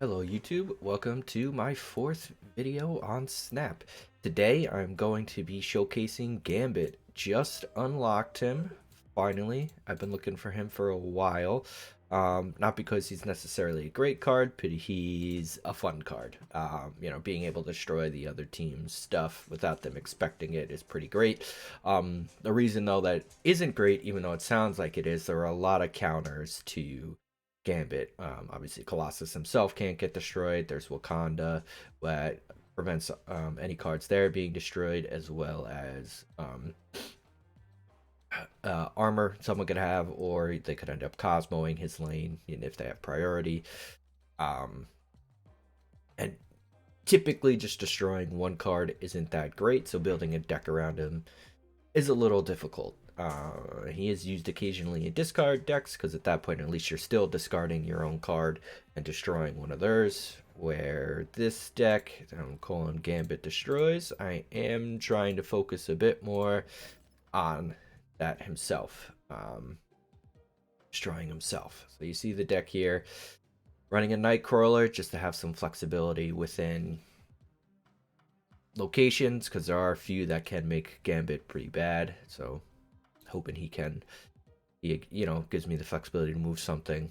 Hello YouTube, welcome to my fourth video on Snap. Today I'm going to be showcasing Gambit. Just unlocked him, finally. I've been looking for him for a while. Not because he's necessarily a great card, but he's a fun card. Being able to destroy the other team's stuff without them expecting it is pretty great. The reason though that isn't great, even though it sounds like it is, there are a lot of counters to Gambit. Obviously, Colossus himself can't get destroyed. There's Wakanda that prevents any cards there being destroyed, as well as armor someone could have, or they could end up Cosmoing his lane if they have priority. Um, and typically, just destroying one card isn't that great, so building a deck around him is a little difficult. He is used occasionally in discard decks because at that point, at least you're still discarding your own card and destroying one of theirs. Where this deck, that I'm calling Gambit Destroys, I am trying to focus a bit more on that himself, destroying himself. So you see the deck here, running a Nightcrawler just to have some flexibility within locations because there are a few that can make Gambit pretty bad. So hoping he gives me the flexibility to move something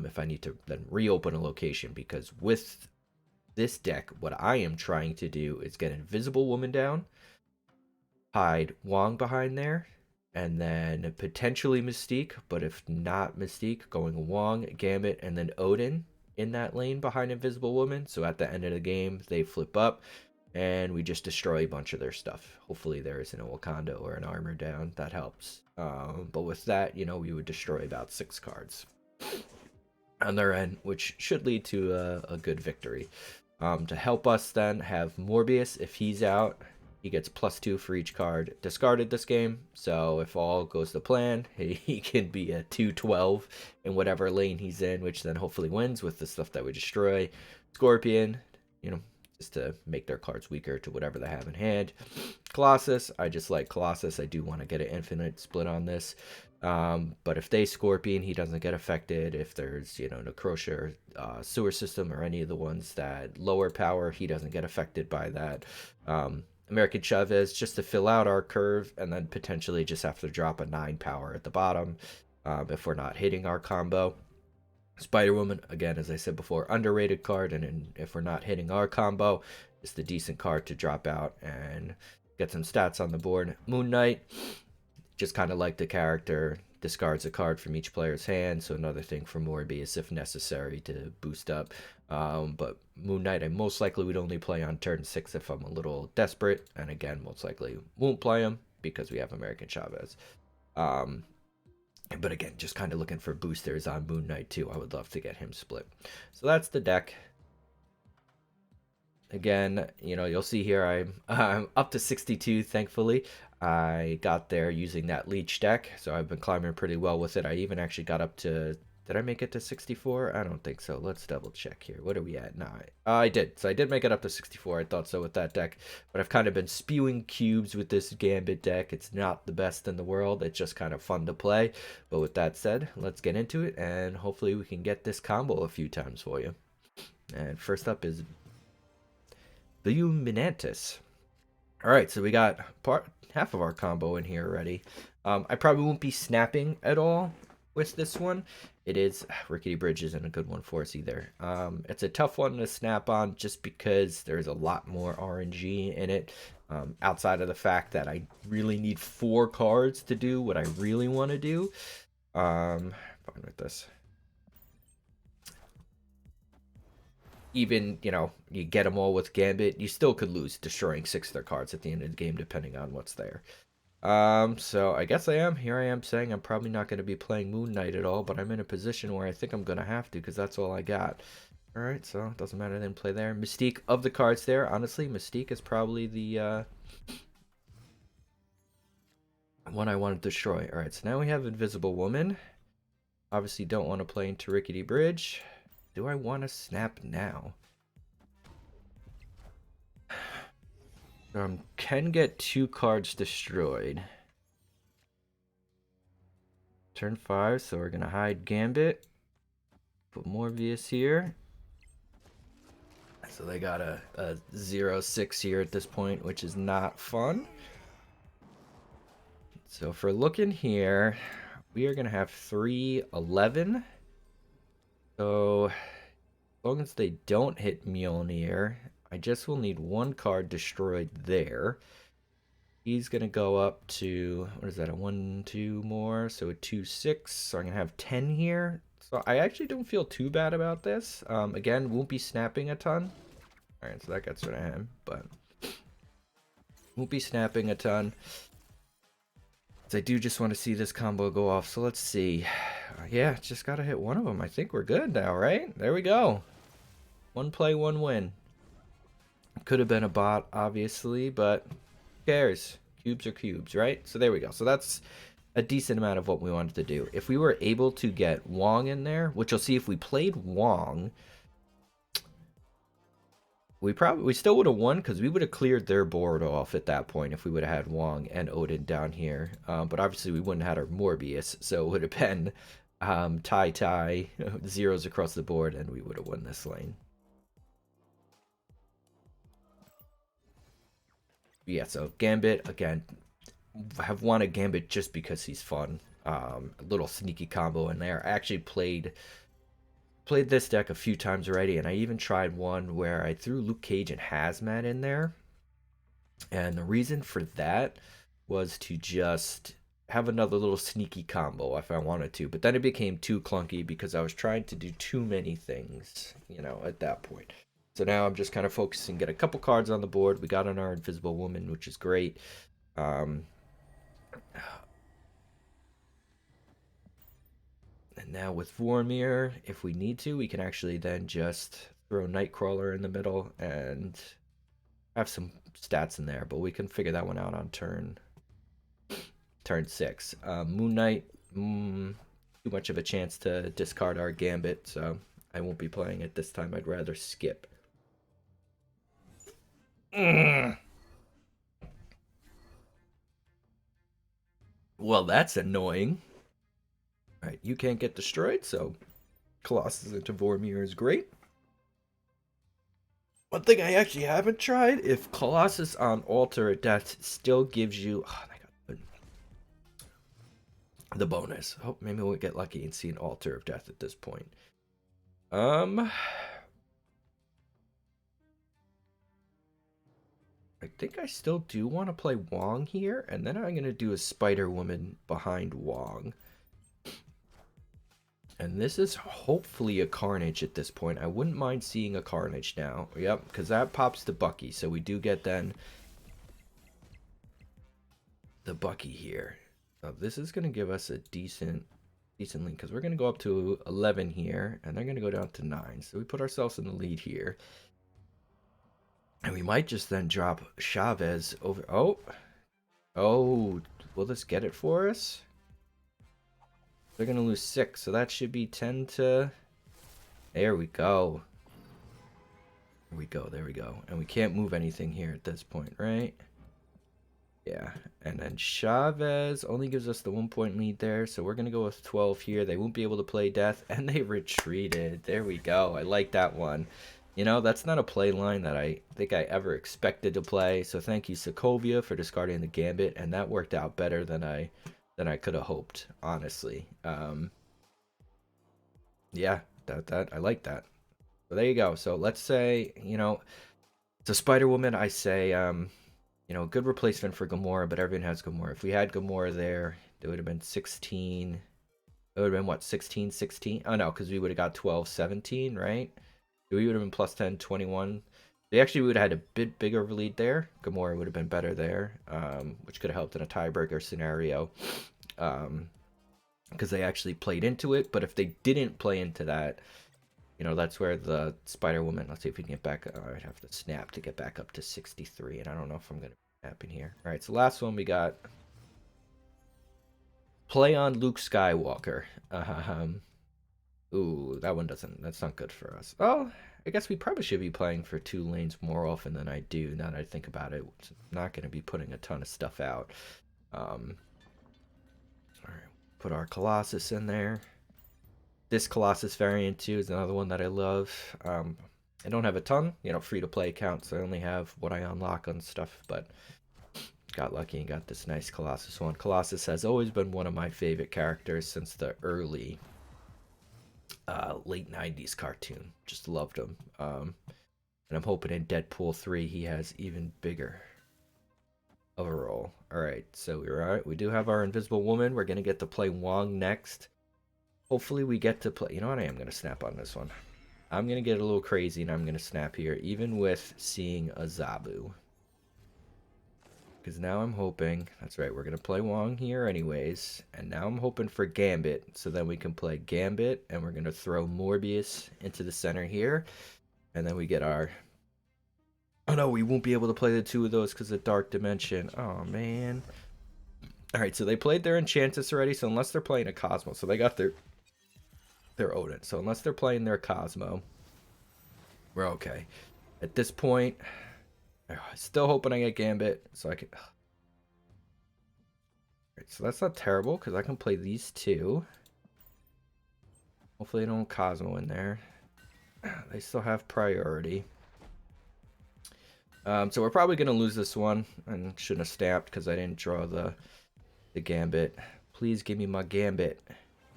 if I need to then reopen a location, because with this deck what I am trying to do is get Invisible Woman down, hide Wong behind there, and then potentially Mystique, but if not Mystique, going Wong, Gambit, and then Odin in that lane behind Invisible Woman, so at the end of the game they flip up and we just destroy a bunch of their stuff. Hopefully there isn't a Wakanda or an armor down. That helps. But with that, we would destroy about 6 cards on their end, which should lead to a good victory. To help us then have Morbius. If he's out, he gets +2 for each card discarded this game. So if all goes to plan, he can be a 212 in whatever lane he's in, which then hopefully wins with the stuff that we destroy. Scorpion, just to make their cards weaker to whatever they have in hand. Colossus, I just like Colossus. I do want to get an infinite split on this. But if they Scorpion, he doesn't get affected. If there's, Necrotia or Sewer System or any of the ones that lower power, he doesn't get affected by that. American Chavez, just to fill out our curve, and then potentially just have to drop a 9 power at the bottom if we're not hitting our combo. Spider-Woman, again, as I said before, underrated card, and if we're not hitting our combo, just a decent card to drop out and get some stats on the board. Moon Knight, just kind of like the character, discards a card from each player's hand, so another thing for Morbius if necessary to boost up. But Moon Knight, I most likely would only play on turn 6 if I'm a little desperate, and again, most likely won't play him because we have American Chavez. But again, just kind of looking for boosters on Moon Knight too. I would love to get him split. So that's the deck. Again, you'll see here I'm up to 62, thankfully. I got there using that leech deck, so I've been climbing pretty well with it. I even actually got up to, did I make it to 64? I don't think so. Let's double check here. What are we at? No, I did. So I did make it up to 64. I thought so with that deck, but I've kind of been spewing cubes with this Gambit deck. It's not the best in the world. It's just kind of fun to play. But with that said, let's get into it, and hopefully we can get this combo a few times for you. And first up is Luminantis. All right, so we got half of our combo in here already. I probably won't be snapping at all with this one. It is Rickety Bridge isn't a good one for us either. It's a tough one to snap on just because there's a lot more RNG in it. Outside of the fact that I really need 4 cards to do what I really want to do. Fine with this. Even, you get them all with Gambit, you still could lose destroying 6 of their cards at the end of the game, depending on what's there. So I guess here I am saying I'm probably not going to be playing Moon Knight at all, but I'm in a position where I think I'm going to have to, because that's all I got. Alright, so it doesn't matter, I didn't play there. Mystique, of the cards there, honestly, Mystique is probably the one I want to destroy. Alright, so now we have Invisible Woman. Obviously don't want to play into Rickety Bridge. Do I want to snap now? Can get 2 cards destroyed. Turn 5, so we're going to hide Gambit. Put Morbius here. So they got a 0-6 here at this point, which is not fun. So if we're looking here, we are going to have 3-11. So as long as they don't hit Mjolnir, I just will need one card destroyed there. He's going to go up to, what is that, a 1-2 more? So a 2-6. So I'm going to have 10 here. So I actually don't feel too bad about this. Again, won't be snapping a ton. All right, so that gets rid of him, but won't be snapping a ton. So I do just want to see this combo go off. So let's see. Yeah, just got to hit one of them. I think we're good now, right? There we go. One play, one win. Could have been a bot, obviously, but who cares? Cubes are cubes, right? So there we go. So that's a decent amount of what we wanted to do. If we were able to get Wong in there, which you'll see if we played Wong, we still would have won because we would have cleared their board off at that point if we would have had Wong and Odin down here. But obviously we wouldn't have had our Morbius, so it would have been tie, zeros across the board, and we would have won this lane. Yeah, so Gambit, again, have wanted Gambit just because he's fun. A little sneaky combo in there. I actually played this deck a few times already, and I even tried one where I threw Luke Cage and Hazmat in there. And the reason for that was to just have another little sneaky combo if I wanted to. But then it became too clunky because I was trying to do too many things, at that point. So now I'm just kind of focusing, get a couple cards on the board. We got on our Invisible Woman, which is great. And now with Vormir, if we need to, we can actually then just throw Nightcrawler in the middle and have some stats in there. But we can figure that one out on turn 6. Moon Knight, too much of a chance to discard our Gambit, so I won't be playing it this time. I'd rather skip. Well, that's annoying. Alright, you can't get destroyed, so Colossus into Vormir is great. One thing I actually haven't tried, if Colossus on Altar of Death still gives you the bonus. Hope maybe we'll get lucky and see an Altar of Death at this point. I think I still do want to play Wong here, and then I'm going to do a Spider-Woman behind Wong. And this is hopefully a Carnage at this point. I wouldn't mind seeing a Carnage now. Yep, because that pops to Bucky, so we do get then the Bucky here. So this is going to give us a decent link, because we're going to go up to 11 here, and they're going to go down to 9. So we put ourselves in the lead here. And we might just then drop Chavez over. Oh, will this get it for us? They're going to lose 6, so that should be 10 to... There we go. There we go. And we can't move anything here at this point, right? Yeah, and then Chavez only gives us the 1-point lead there, so we're going to go with 12 here. They won't be able to play Death, and they retreated. There we go. I like that one. That's not a play line that I think I ever expected to play. So thank you, Sokovia, for discarding the Gambit, and that worked out better than I could have hoped, honestly. Yeah, that I like that. So there you go. So let's say, it's a Spider-Woman. I say, good replacement for Gamora, but everyone has Gamora. If we had Gamora there, it would have been 16. It would have been what, 16, 16? Oh no, because we would have got 12, 17, right? We would have been plus 10, 21. They actually would have had a bit bigger of a lead there. Gamora would have been better there, which could have helped in a tiebreaker scenario, because they actually played into it. But if they didn't play into that, that's where the Spider-Woman, let's see if we can get back. I'd have to snap to get back up to 63, and I don't know if I'm going to snap in here. All right, so last one we got play on Luke Skywalker. Ooh, that's not good for us. Well, I guess we probably should be playing for 2 lanes more often than I do, now that I think about it. I'm not going to be putting a ton of stuff out. All right, put our Colossus in there. This Colossus variant, too, is another one that I love. I don't have a ton, you know, free-to-play accounts. I only have what I unlock on stuff, but got lucky and got this nice Colossus one. Colossus has always been one of my favorite characters since the early late 90s cartoon. Just loved him. And I'm hoping in Deadpool 3 he has even bigger of a role. Alright, so we're alright. We do have our Invisible Woman. We're going to get to play Wong next. Hopefully we get to play... You know what? I am going to snap on this one. I'm going to get a little crazy and I'm going to snap here, even with seeing a Zabu. Because now I'm hoping... That's right, we're going to play Wong here anyways. And now I'm hoping for Gambit, so then we can play Gambit, and we're going to throw Morbius into the center here. And then we get our... Oh no, we won't be able to play the two of those because of Dark Dimension. Oh man. Alright, so they played their Enchantress already, so unless they're playing a Cosmo, so they got their Odin. So unless they're playing their Cosmo, we're okay. At this point, still hoping I get Gambit, so I can... Alright, so that's not terrible, because I can play these two. Hopefully I don't Cosmo in there. They still have priority. So we're probably going to lose this one, and shouldn't have stamped because I didn't draw the Gambit. Please give me my Gambit.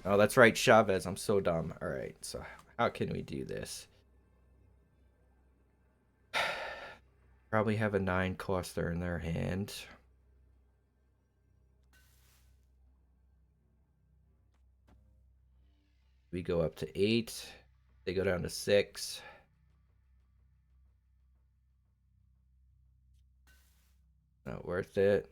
Oh, that's right, Chavez. I'm so dumb. Alright, so how can we do this? Probably have a 9 coster in their hand. We go up to 8. They go down to 6. Not worth it.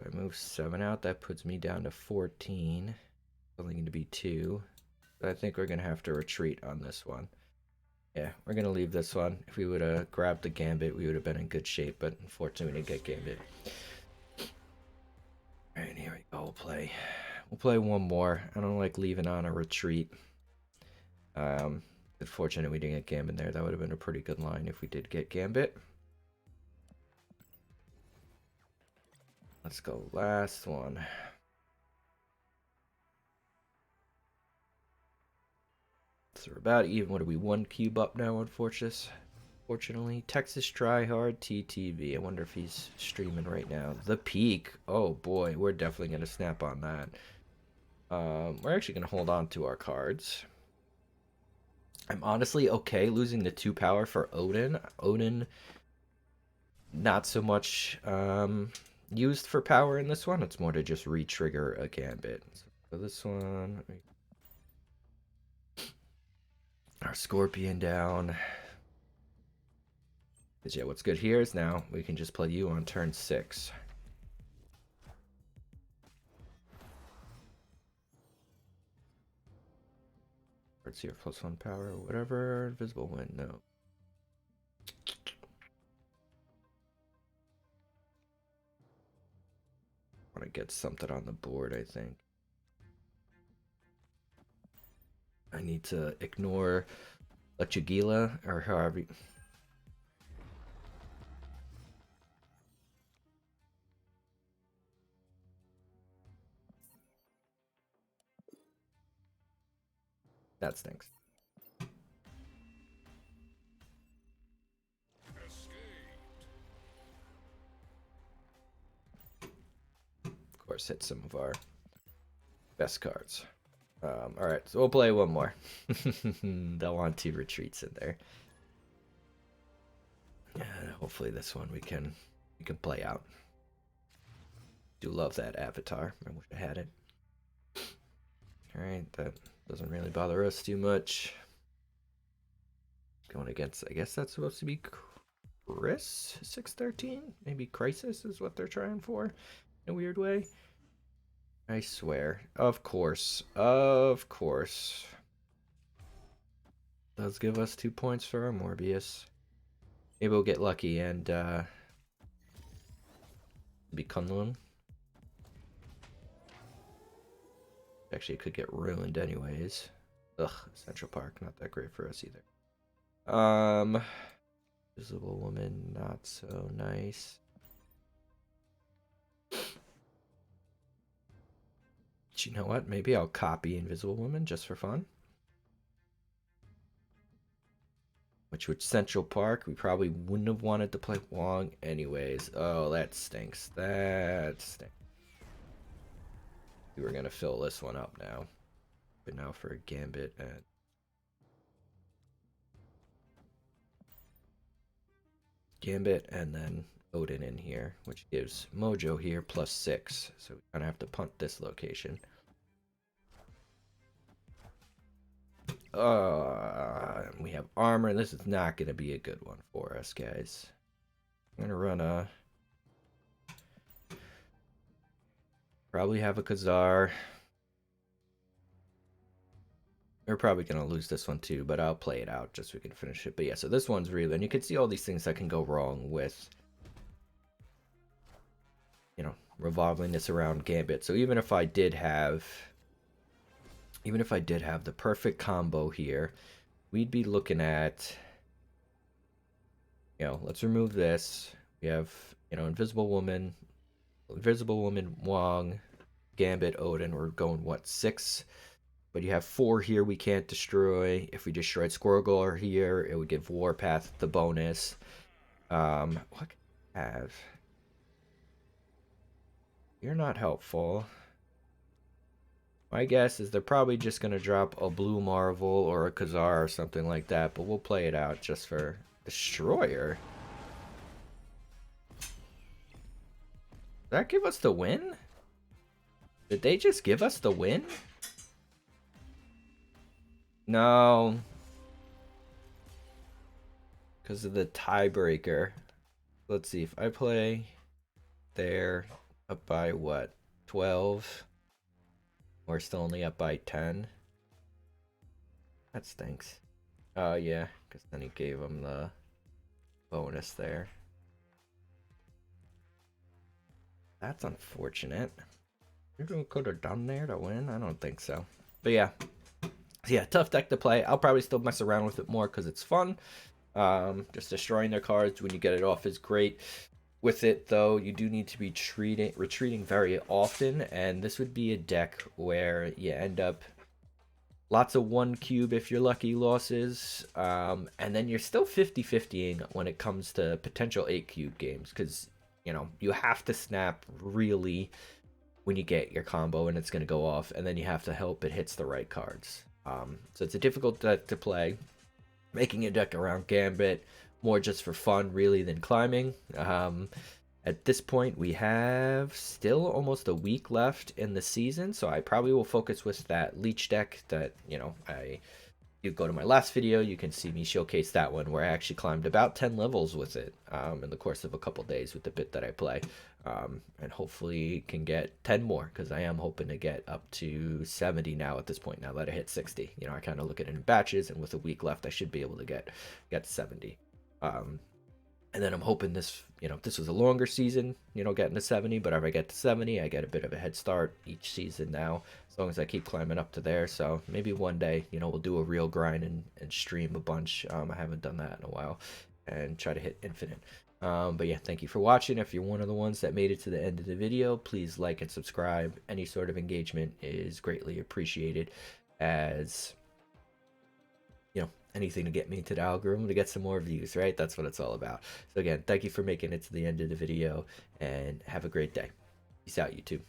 If I move 7 out, that puts me down to 14. Only going to be 2. But I think we're going to have to retreat on this one. Yeah, we're going to leave this one. If we would have grabbed the Gambit, we would have been in good shape. But unfortunately, we didn't get Gambit. Alright, here we go. We'll play one more. I don't like leaving on a retreat. Unfortunate we didn't get Gambit there. That would have been a pretty good line if we did get Gambit. Let's go last one. So we're about even. What are we? 1 cube up now, unfortunately. Texas Tryhard TTV. I wonder if he's streaming right now. The Peak. Oh boy, we're definitely going to snap on that. We're actually going to hold on to our cards. I'm honestly okay losing the 2 power for Odin. Odin, not so much used for power in this one. It's more to just re-trigger a Gambit. So for this one, our Scorpion down. Because yeah, what's good here is now we can just play you on turn 6. Let's see, +1 power or whatever. Invisible Wind, no. Want to get something on the board, I think. I need to ignore Lechugila, or however. That stinks. Of course, hit some of our best cards. Alright, so we'll play one more. They'll want 2 retreats in there. Hopefully this one we can play out. Do love that avatar. I wish I had it. Alright, that doesn't really bother us too much. Going against, I guess that's supposed to be Chris 613? Maybe Crisis is what they're trying for in a weird way. I swear. Of course. Of course. Does give us 2 points for our Morbius. Maybe we'll get lucky and be Kunlun. Actually, it could get ruined anyways. Ugh, Central Park, not that great for us either. Visible Woman, not so nice. You know what? Maybe I'll copy Invisible Woman just for fun. Which Central Park, we probably wouldn't have wanted to play Wong anyways. Oh, that stinks. That stinks. We were going to fill this one up now. But now for a Gambit and... Gambit and then Odin in here, which gives Mojo here +6. So we kind of have to punt this location. We have armor. This is not going to be a good one for us, guys. I'm going to run a... Probably have a Khazar. We're probably going to lose this one too, but I'll play it out just so we can finish it. But yeah, so this one's really... And you can see all these things that can go wrong with... You know, revolving this around Gambit. So even if I did have... Even if I did have the perfect combo here, we'd be looking at... You know, let's remove this. We have, you know, Invisible Woman, Wong, Gambit, Odin. We're going, what, 6? But you have 4 here we can't destroy. If we destroyed Squirgle here, it would give Warpath the bonus. What can I have? You're not helpful. My guess is they're probably just going to drop a Blue Marvel or a Khazar or something like that, but we'll play it out just for Destroyer. Did that give us the win? Did they just give us the win? No. Because of the tiebreaker. Let's see, if I play there up by what? 12? We're still only up by 10. That stinks. Oh, yeah, because then he gave him the bonus there. That's unfortunate. You could have done there to win? I don't think so. But yeah. Yeah, tough deck to play. I'll probably still mess around with it more because it's fun. Just destroying their cards when you get it off is great. With it, though, you do need to be retreating very often, and this would be a deck where you end up lots of 1 cube if you're lucky losses, and then you're still 50-50ing when it comes to potential 8 cube games, because, you know, you have to snap really when you get your combo and it's going to go off, and then you have to hope it hits the right cards. So it's a difficult deck to play. Making a deck around Gambit more just for fun really than climbing. At this point we have still almost a week left in the season, so I probably will focus with that leech deck that, you know, you go to my last video, you can see me showcase that one where I actually climbed about 10 levels with it in the course of a couple days with the bit that I play, and hopefully can get 10 more, because I am hoping to get up to 70 now at this point, now that I hit 60. You know, I kind of look at it in batches, and with a week left I should be able to get 70. And then I'm hoping this, you know, this was a longer season, you know, getting to 70, but if I get to 70, I get a bit of a head start each season now, as long as I keep climbing up to there. So maybe one day, you know, we'll do a real grind and stream a bunch. I haven't done that in a while, and try to hit infinite. But yeah, thank you for watching. If you're one of the ones that made it to the end of the video, please like and subscribe. Any sort of engagement is greatly appreciated, as you know, anything to get me into the algorithm, to get some more views, right? That's what it's all about. So again, thank you for making it to the end of the video, and have a great day. Peace out, YouTube.